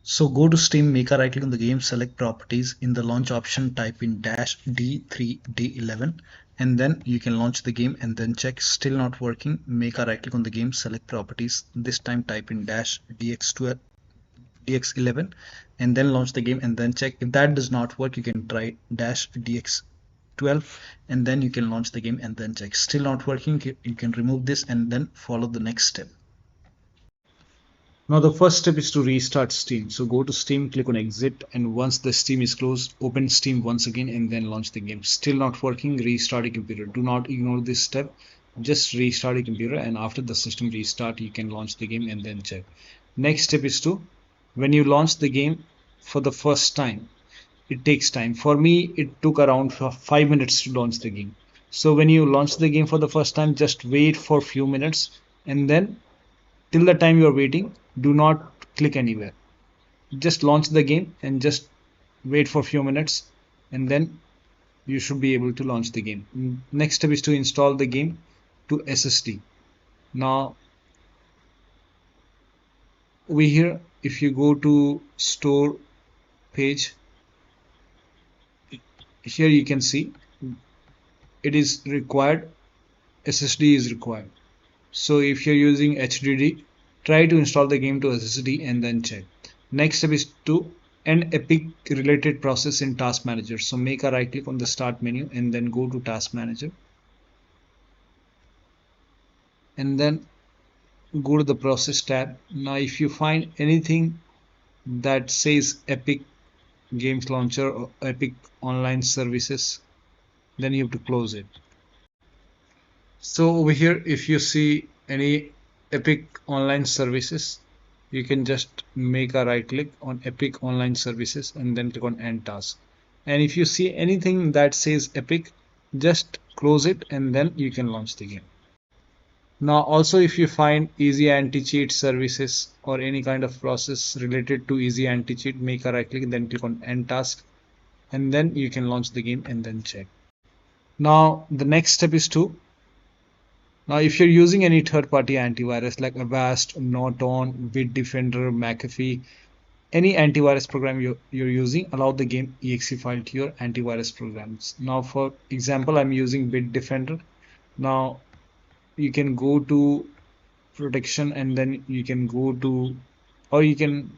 So go to Steam, make a right click on the game, select properties. In the launch option, type in -D3D11, and then you can launch the game and then check. Still not working, make a right click on the game, select properties. This time type in -DX12, DX11, and then launch the game and then check. If that does not work, you can try -DX12, and then you can launch the game and then check. Still not working, you can remove this and then follow the next step. Now the first step is to restart Steam. So go to Steam, click on exit, and once the Steam is closed, open Steam once again and then launch the game. Still not working, restart your computer. Do not ignore this step. Just restart your computer, and after the system restart, you can launch the game and then check. Next step is to, when you launch the game for the first time, it takes time. For me, it took around 5 minutes to launch the game. So when you launch the game for the first time, just wait for a few minutes, and then till the time you are waiting, do not click anywhere. Just launch the game and just wait for a few minutes, and then you should be able to launch the game. Next step is to install the game to SSD. Now over here, if you go to store page, here you can see it is required, SSD is required. So if you're using HDD, try to install the game to SSD and then check. Next step is to end Epic related process in Task Manager. So make a right click on the start menu and then go to Task Manager, and then go to the process tab. Now if you find anything that says Epic Games Launcher or Epic Online Services, then you have to close it. So over here, if you see any Epic Online Services, you can just make a right click on Epic Online Services and then click on End Task. And if you see anything that says Epic, just close it and then you can launch the game. Now also, if you find easy anti-cheat services or any kind of process related to easy anti-cheat, make a right click, then click on End Task, and then you can launch the game and then check. Now the next step is to, now if you're using any third-party antivirus like Avast, Norton, Bitdefender, McAfee, any antivirus program you're using, allow the game exe file to your antivirus programs. Now for example, I'm using Bitdefender. Now you can go to protection and then you can go to, or you can,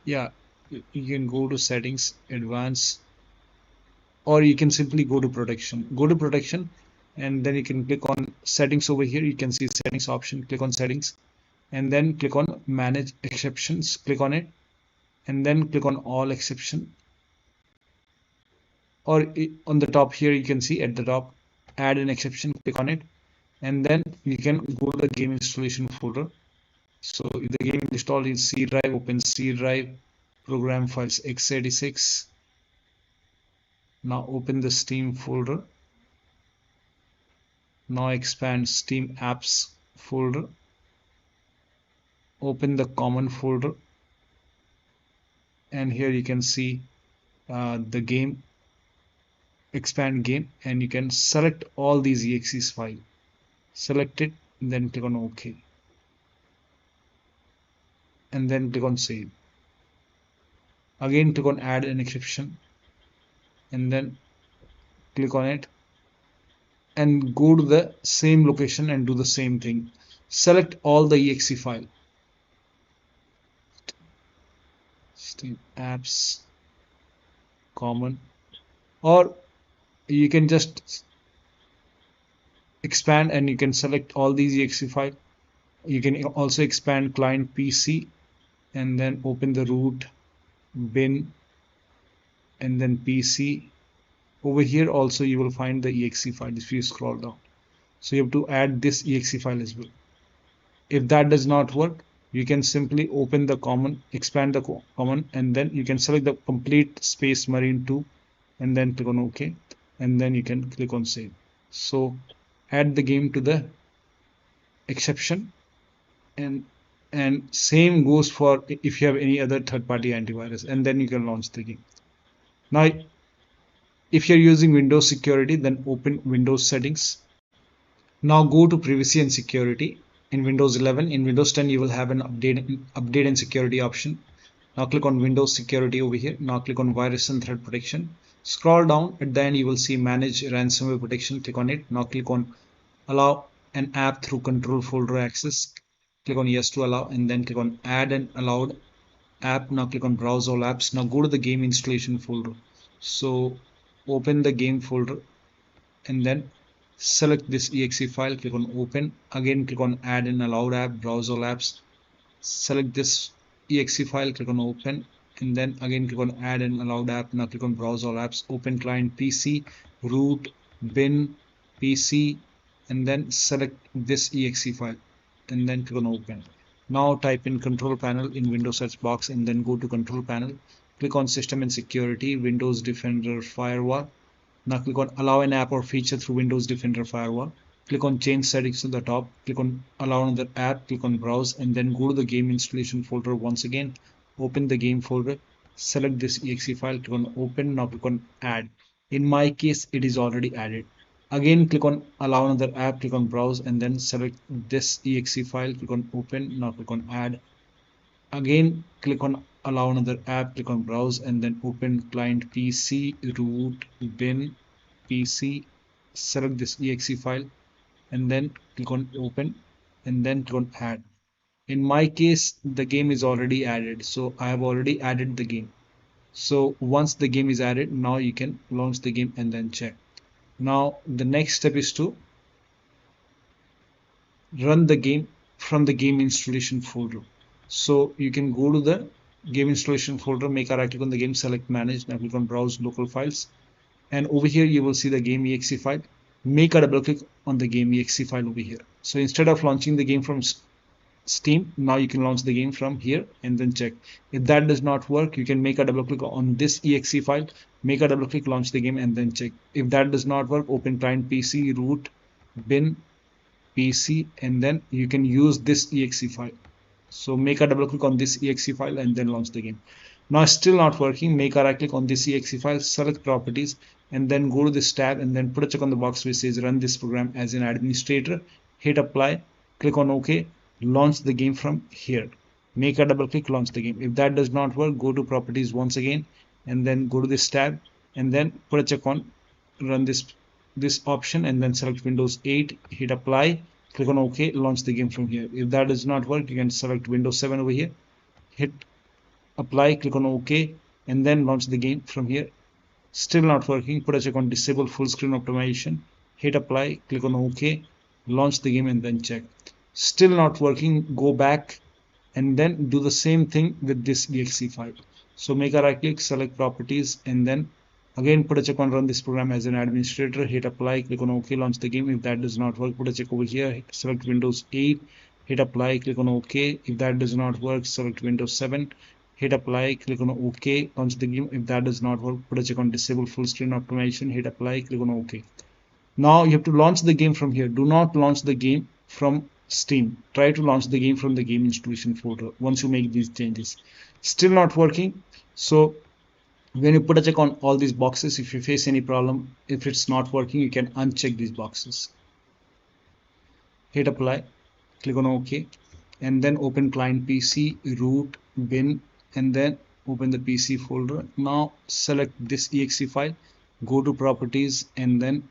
yeah, you can go to settings, advanced, or you can simply go to protection. Go to protection and then you can click on settings. Over here you can see settings option, click on settings and then click on manage exceptions, click on it and then click on all exception, or on the top here you can see at the top add an exception, click on it and then you can go to the game installation folder. So if the game installed in C drive, open C drive, program files x86. Now open the Steam folder. Now expand Steam apps folder, open the common folder, and here you can see the game, expand game, and you can select all these exes file, select it, then click on OK, and then click on save. Again click on add an exception and then click on it and go to the same location and do the same thing. Select all the exe file, Steam apps, common, or you can just expand and you can select all these exe file. You can also expand client PC and then open the root bin and then PC. Over here also you will find the exe file if you scroll down. So you have to add this exe file as well. If that does not work, you can simply open the common, expand the common, and then you can select the complete space marine 2 and then click on OK, and then you can click on save. So add the game to the exception, and same goes for if you have any other third-party antivirus, and then you can launch the game. Now if you're using Windows security, then open Windows settings. Now go to privacy and security in Windows 11. In Windows 10 you will have an update and security option. Now click on Windows Security over here. Now click on Virus and Threat Protection. Scroll down, at the end you will see Manage Ransomware Protection. Click on it. Now click on Allow an app through control folder access. Click on Yes to allow, and then click on Add an allowed app. Now click on Browse all apps. Now go to the game installation folder. So open the game folder and then select this exe file. Click on Open. Again click on Add an allowed app, Browse all apps. Select this exe file, click on Open, and then again click on Add an allowed app. Now click on Browse all apps, open client PC, root, bin, PC, and then select this exe file and then click on Open. Now type in Control Panel in Windows search box and then go to Control Panel. Click on System and Security, Windows Defender Firewall. Now click on Allow an app or feature through Windows Defender Firewall. Click on Change Settings to the top. Click on Allow another app. Click on Browse and then go to the game installation folder once again. Open the game folder. Select this exe file. Click on Open. Now click on Add. In my case, it is already added. Again, click on Allow another app. Click on Browse and then select this exe file. Click on Open. Now click on Add. Again, click on Allow another app. Click on Browse and then open client PC, root, bin, PC. Select this exe file and then click on Open and then click on Add. In my case, the game is already added, so I have already added the game. So once the game is added, now you can launch the game and then check. Now the next step is to run the game from the game installation folder. So you can go to the game installation folder, make a right click on the game, select Manage. Now click on Browse Local Files, and over here you will see the game exe file. Make a double click on the game exe file over here. So instead of launching the game from Steam, now you can launch the game from here and then check. If that does not work, you can make a double click on this exe file, make a double click, launch the game and then check. If that does not work, open client PC, root, bin, PC, and then you can use this exe file. So make a double click on this exe file and then launch the game. Now still not working, make a right click on this exe file, select properties, and then go to this tab and then put a check on the box which says run this program as an administrator. Hit apply, click on OK, launch the game from here. Make a double click, launch the game. If that does not work, go to properties once again and then go to this tab and then put a check on run this option and then select Windows 8, hit apply, click on OK, launch the game from here. If that does not work, you can select Windows 7 over here, hit apply, click on OK, and then launch the game from here. Still not working, put a check on disable full screen optimization, hit apply, click on OK, launch the game and then check. Still not working, go back and then do the same thing with this exe file. So make a right click, select properties, and then again put a check on run this program as an administrator, hit apply, click on OK, launch the game. If that does not work, put a check over here, select Windows 8, hit apply, click on OK. If that does not work, select Windows 7, hit apply, click on OK, launch the game. If that does not work, put a check on disable full screen optimization, hit apply, click on OK. Now you have to launch the game from here. Do not launch the game from Steam. Try to launch the game from the game installation folder once you make these changes. Still not working. So when you put a check on all these boxes, if you face any problem, if it's not working, you can uncheck these boxes. Hit apply, click on OK, and then open client PC, root, bin, and then open the PC folder. Now select this exe file, go to properties, and then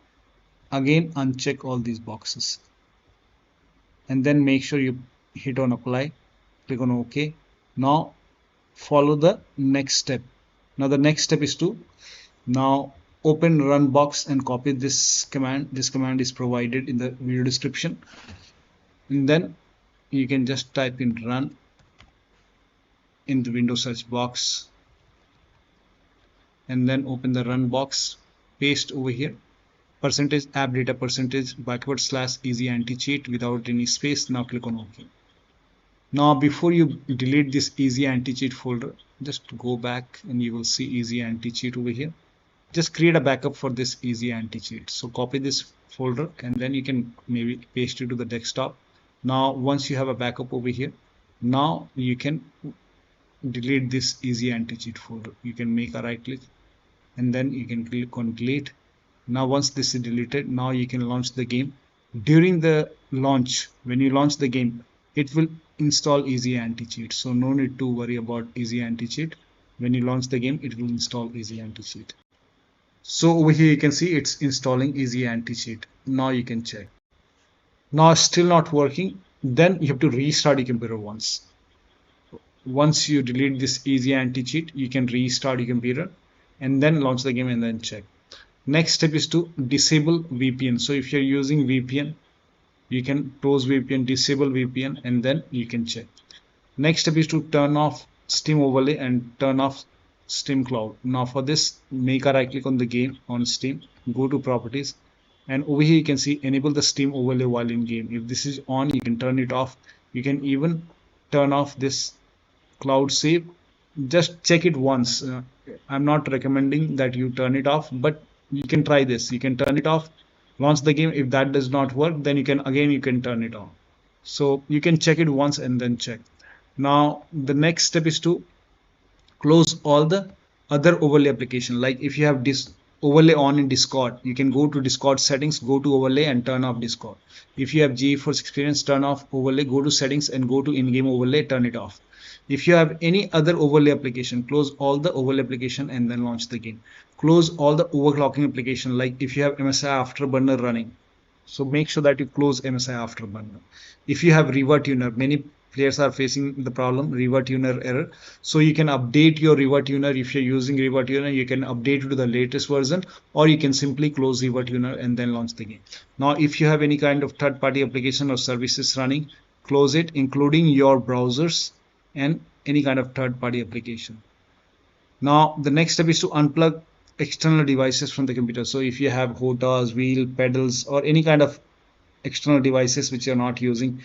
again uncheck all these boxes. And then make sure you hit on apply, click on OK. Now follow the next step. Now the next step is to now open run box and copy this command. This command is provided in the video description. And then you can just type in run in the Windows search box and then open the run box, paste over here. Percentage app data percentage / easy anti-cheat without any space. Now click on OK. Now before you delete this easy anti-cheat folder, just go back and you will see easy anti-cheat over here. Just create a backup for this easy anti-cheat. So copy this folder and then you can maybe paste it to the desktop. Now once you have a backup over here, now you can delete this easy anti-cheat folder. You can make a right click and then you can click on delete. Now once this is deleted, now you can launch the game. During the launch, when you launch the game, it will install easy anti-cheat. So no need to worry about easy anti-cheat. When you launch the game, it will install easy anti-cheat. So over here you can see it's installing easy anti-cheat. Now you can check. Now still not working. Then you have to restart your computer once. Once you delete this easy anti-cheat, you can restart your computer and then launch the game and then check. Next step is to disable VPN. So if you're using VPN, you can close VPN, disable VPN, and then you can check. Next step is to turn off Steam overlay and turn off Steam Cloud. Now for this, make a right click on the game on Steam, go to properties, and over here you can see enable the Steam overlay while in game. If this is on, you can turn it off. You can even turn off this cloud save. Just check it once. I'm not recommending that you turn it off, but you can try this. You can turn it off, launch the game. If that does not work, then you can turn it on. So you can check it once and then check. Now the next step is to close all the other overlay application. Like if you have this overlay on in Discord, you can go to Discord settings, go to overlay and turn off Discord. If you have GeForce Experience, turn off overlay, go to settings and go to in-game overlay, turn it off. If you have any other overlay application, close all the overlay application and then launch the game. Close all the overclocking application. Like if you have MSI Afterburner running, so make sure that you close MSI Afterburner. If you have revert tuner, many players are facing the problem revert tuner error, so you can update your revert tuner. If you're using revert tuner, you can update it to the latest version, or you can simply close revert tuner and then launch the game. Now if you have any kind of third-party application or services running, close it, including your browsers and any kind of third-party application. Now the next step is to unplug external devices from the computer. So if you have HOTAs, wheel, pedals, or any kind of external devices which you're not using,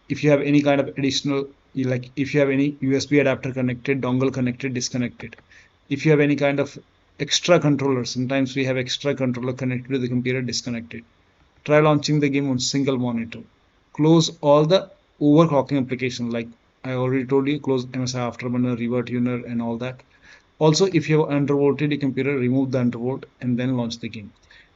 if you have any kind of additional, like if you have any USB adapter connected, dongle connected, disconnected. If you have any kind of extra controller, sometimes we have extra controller connected to the computer, disconnected. Try launching the game on single monitor. Close all the overclocking application, like I already told you, close MSI Afterburner, revert tuner and all that. Also, if you have undervolted your computer, remove the undervolt and then launch the game.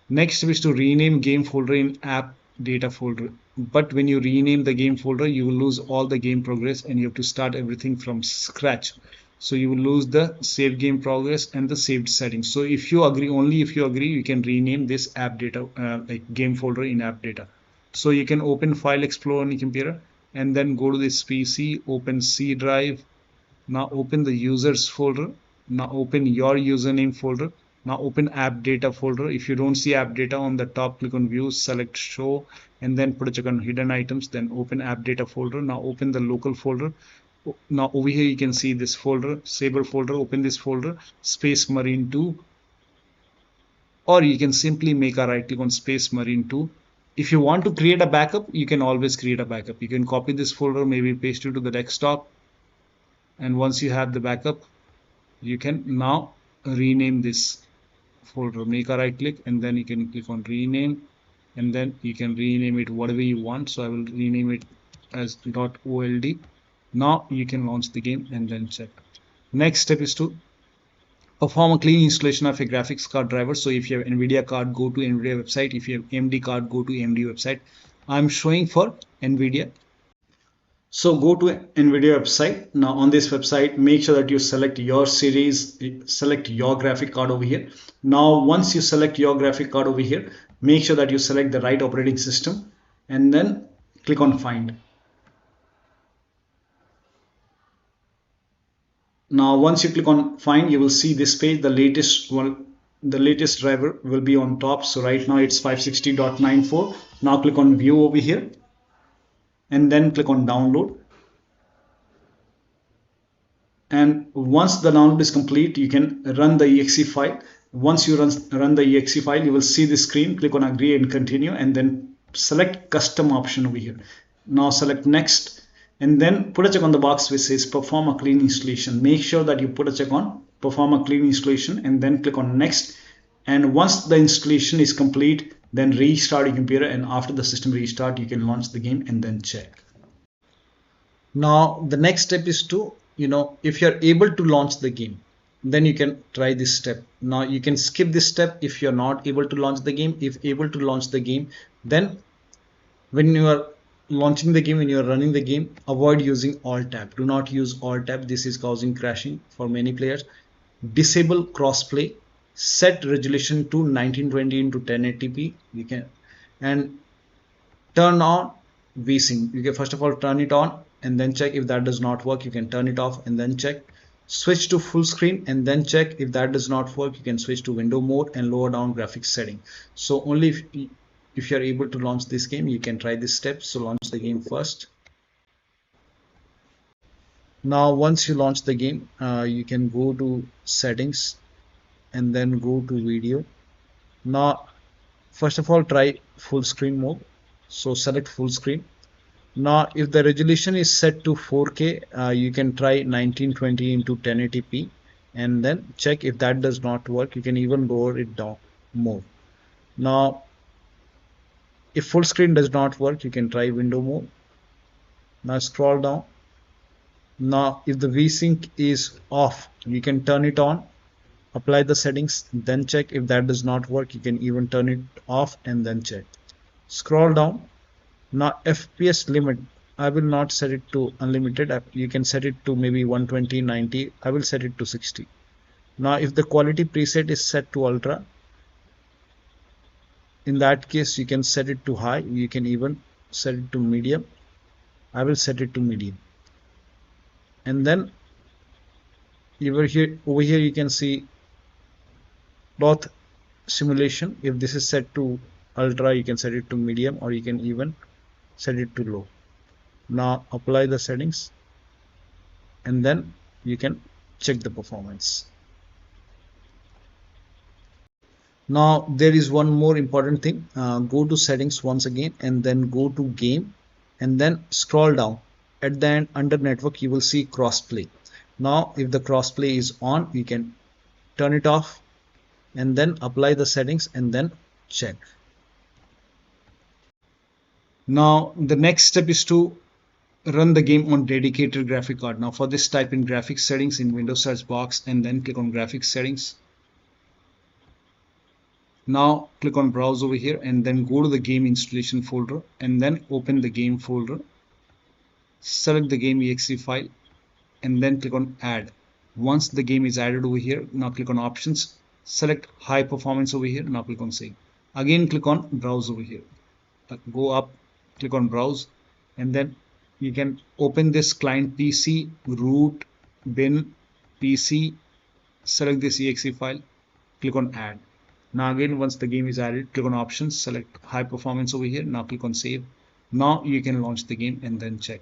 Next is to rename game folder in app data folder. But when you rename the game folder, you will lose all the game progress and you have to start everything from scratch. So you will lose the save game progress and the saved settings. So if you agree, only if you agree, you can rename this app data, like game folder in app data. So you can open File Explorer on your computer and then go to this PC, open C drive. Now open the users folder. Now open your username folder. Now open app data folder. If you don't see app data on the top, click on view, select show, and then put a check on hidden items. Then open app data folder. Now open the local folder. Now over here you can see this folder, Saber folder. Open this folder, Space Marine 2, or you can simply make a right click on Space Marine 2. If you want to create a backup, you can always create a backup. You can copy this folder, maybe paste it to the desktop, and once you have the backup, you can now rename this folder. Make a right click and then you can click on rename, and then you can rename it whatever you want. So I will rename it as .old. Now you can launch the game and then check. Next step is to perform a clean installation of a graphics card driver. So if you have NVIDIA card, go to NVIDIA website. If you have AMD card, go to AMD website. I'm showing for NVIDIA. So go to NVIDIA website. Now on this website, make sure that you select your series, select your graphic card over here. Now once you select your graphic card over here, make sure that you select the right operating system and then click on find. Now once you click on find, you will see this page. The latest one, the latest driver will be on top. So right now it's 560.94. Now click on view over here and then click on download. And once the download is complete, you can run the exe file. Once you run the exe file, you will see the screen. Click on agree and continue, and then select custom option over here. Now select next, and then put a check on the box which says perform a clean installation. Make sure that you put a check on perform a clean installation and then click on next. And once the installation is complete, then restart your computer, and after the system restart, you can launch the game and then check. Now the next step is to, if you're able to launch the game, then you can try this step. Now you can skip this step if you're not able to launch the game. If able to launch the game, then when you are launching the game, when you're running the game, avoid using alt tab. Do not use alt tab. This is causing crashing for many players. Disable crossplay. Set resolution to 1920 into 1080p. You can, and turn on vsync. You can first of all turn it on and then check. If that does not work, you can turn it off and then check. Switch to full screen and then check. If that does not work, you can switch to window mode and lower down graphics setting. So only if you're able to launch this game, you can try this step. So launch the game first. Now once you launch the game, you can go to settings and then go to video. Now first of all, try full screen mode. So select full screen. Now if the resolution is set to 4K, you can try 1920 into 1080p and then check. If that does not work, you can even lower it down more. Now if full screen does not work, you can try window mode. Now scroll down. Now if the vsync is off, you can turn it on, apply the settings, then check. If that does not work, you can even turn it off and then check. Scroll down. Now FPS limit, I will not set it to unlimited. You can set it to maybe 120, 90. I will set it to 60. Now if the quality preset is set to ultra, in that case you can set it to high. You can even set it to medium. I will set it to medium. And then over here you can see cloth simulation. If this is set to ultra, you can set it to medium, or you can even set it to low. Now apply the settings and then you can check the performance. Now there is one more important thing. Go to settings once again and then go to game and then scroll down. At the end under network, you will see crossplay. Now if the crossplay is on, you can turn it off and then apply the settings and then check. Now the next step is to run the game on dedicated graphic card. Now for this, type in graphics settings in Windows search box and then click on graphics settings. Now click on browse over here and then go to the game installation folder and then open the game folder. Select the game exe file and then click on add. Once the game is added over here, now click on options, select high performance over here. Now click on save. Again click on browse over here, go up, click on browse, and then you can open this client PC, root, bin, PC, select this exe file, click on add. Now again, once the game is added, click on options, select high performance over here. Now click on save. Now you can launch the game and then check.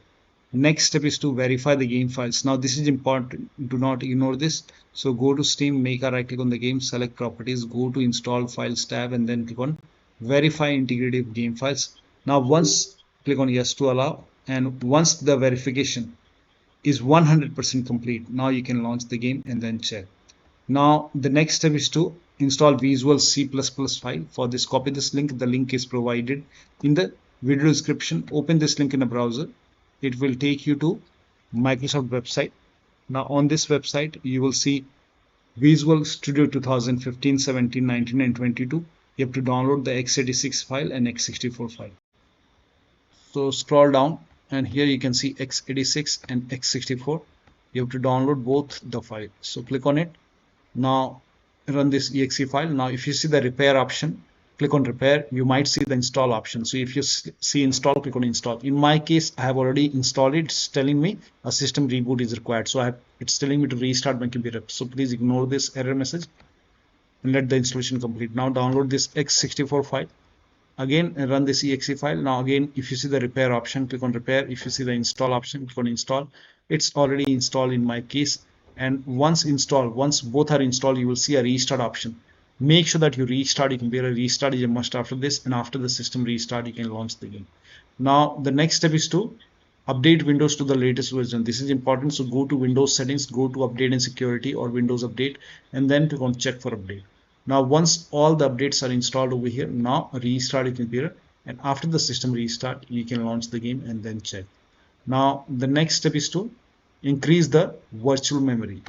Next step is to verify the game files. Now this is important, do not ignore this. So go to Steam, make a right click on the game, select properties, go to install files tab and then click on verify integrity of game files. Now once click on yes to allow, and once the verification is 100% complete, now you can launch the game and then check. Now the next step is to install Visual C++ file. For this, copy this link. The link is provided in the video description. Open this link in a browser. It will take you to Microsoft website. Now on this website you will see Visual Studio 2015, 17, 19 and 22. You have to download the x86 file and x64 file. So scroll down and here you can see x86 and x64. You have to download both the files. So click on it. Now run this exe file. Now if you see the repair option, click on repair. You might see the install option. So if you see install, click on install. In my case, I have already installed it. It's telling me a system reboot is required. So it's telling me to restart my computer. So please ignore this error message and let the installation complete. Now download this x64 file. Again run this exe file. Now again, if you see the repair option, click on repair. If you see the install option, click on install. It's already installed in my case. And once both are installed, you will see a restart option. Make sure that you restart your computer. Restart is a must after this, and after the system restart, you can launch the game. Now the next step is to update Windows to the latest version. This is important. So go to Windows settings, go to update and security or Windows update, and then click on check for update. Now once all the updates are installed over here, now restart your computer, and after the system restart, you can launch the game and then check. Now the next step is to increase the virtual memory.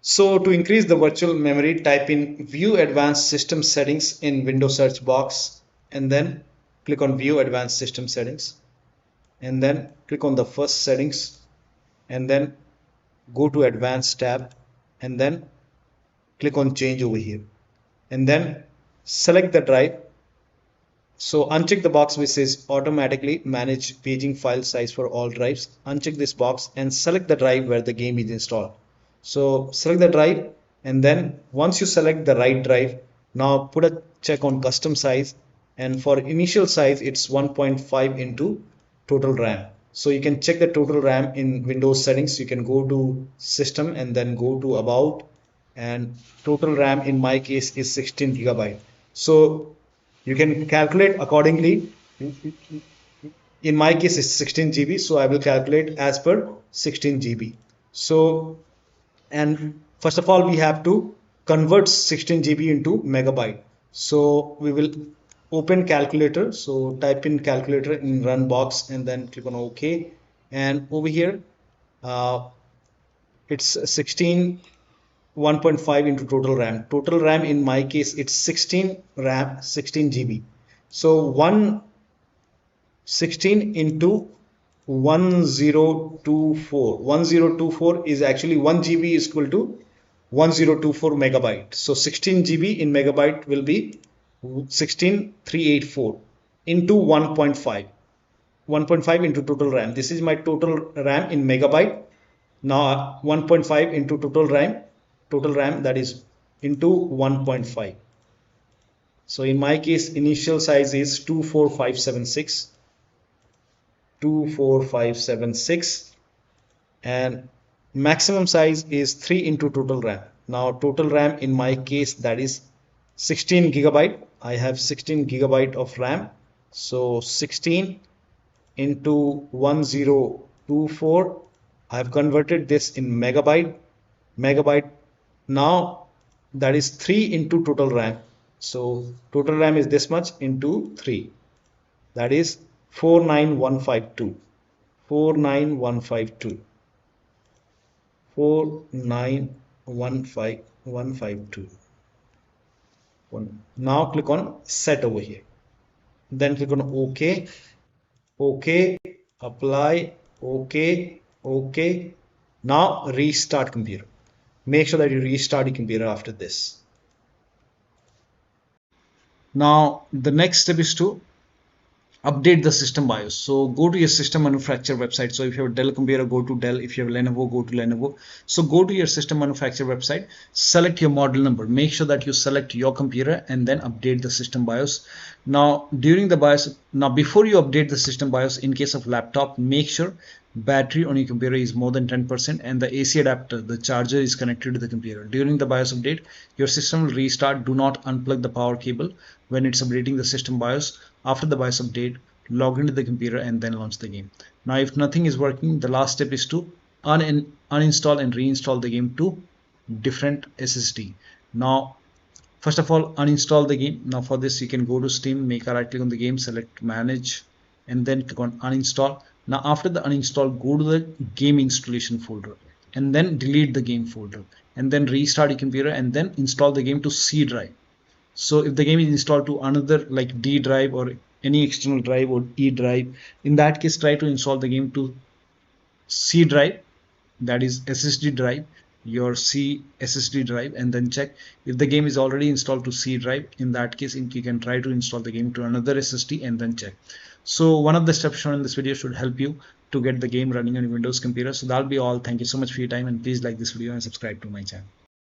So to increase the virtual memory, type in view advanced system settings in Windows search box and then click on view advanced system settings, and then click on the first settings, and then go to advanced tab, and then click on change over here, and then select the drive. So uncheck the box which says automatically manage paging file size for all drives. Uncheck this box and select the drive where the game is installed. So select the drive, and then once you select the right drive, now put a check on custom size, and for initial size it's 1.5 into total RAM. So you can check the total RAM in Windows settings. You can go to system and then go to about, and total RAM in my case is 16 gigabyte. So you can calculate accordingly. In my case it's 16 GB, so I will calculate as per 16 GB. So, and first of all we have to convert 16 GB into megabyte. So we will open calculator. So type in calculator in run box and then click on OK, and over here it's 1.5 into total RAM. Total RAM in my case it's 16 RAM, 16 GB. So 16 into 1024. 1024 is actually 1 GB is equal to 1024 megabyte. So 16 GB in megabyte will be 16384 into 1.5. 1.5 into total RAM. This is my total RAM in megabyte. Now 1.5 into total RAM, that is into 1.5. So in my case initial size is 24576, and maximum size is 3 into total RAM. Now total RAM in my case that is 16 gigabyte. I have 16 gigabyte of RAM. So 16 into 1024, I have converted this in megabyte. Now that is 3 into total RAM. So total RAM is this much into 3, that is 49152. 49152. Now click on set over here, then click on OK, apply, OK. Now restart computer. Make sure that you restart your computer after this. Now the next step is to update the system BIOS. So go to your system manufacturer website. So if you have a Dell computer, go to Dell. If you have Lenovo, go to Lenovo. So go to your system manufacturer website, select your model number, make sure that you select your computer, and then update the system BIOS. Now before you update the system BIOS, in case of laptop, make sure battery on your computer is more than 10% and the AC adapter, the charger, is connected to the computer. During the BIOS update, your system will restart. Do not unplug the power cable when it's updating the system BIOS. After the BIOS update, log into the computer and then launch the game. Now if nothing is working, the last step is to uninstall and reinstall the game to different SSD. Now first of all, uninstall the game. Now for this you can go to Steam, make a right click on the game, select manage, and then click on uninstall. Now after the uninstall, go to the game installation folder and then delete the game folder, and then restart your computer and then install the game to C drive. So if the game is installed to another like D drive or any external drive or E drive, in that case try to install the game to C drive, that is SSD drive, your C SSD drive, and then check if the game is already installed to C drive. In that case you can try to install the game to another SSD and then check. So one of the steps shown in this video should help you to get the game running on your Windows computer. So that'll be all. Thank you so much for your time, and please like this video and subscribe to my channel.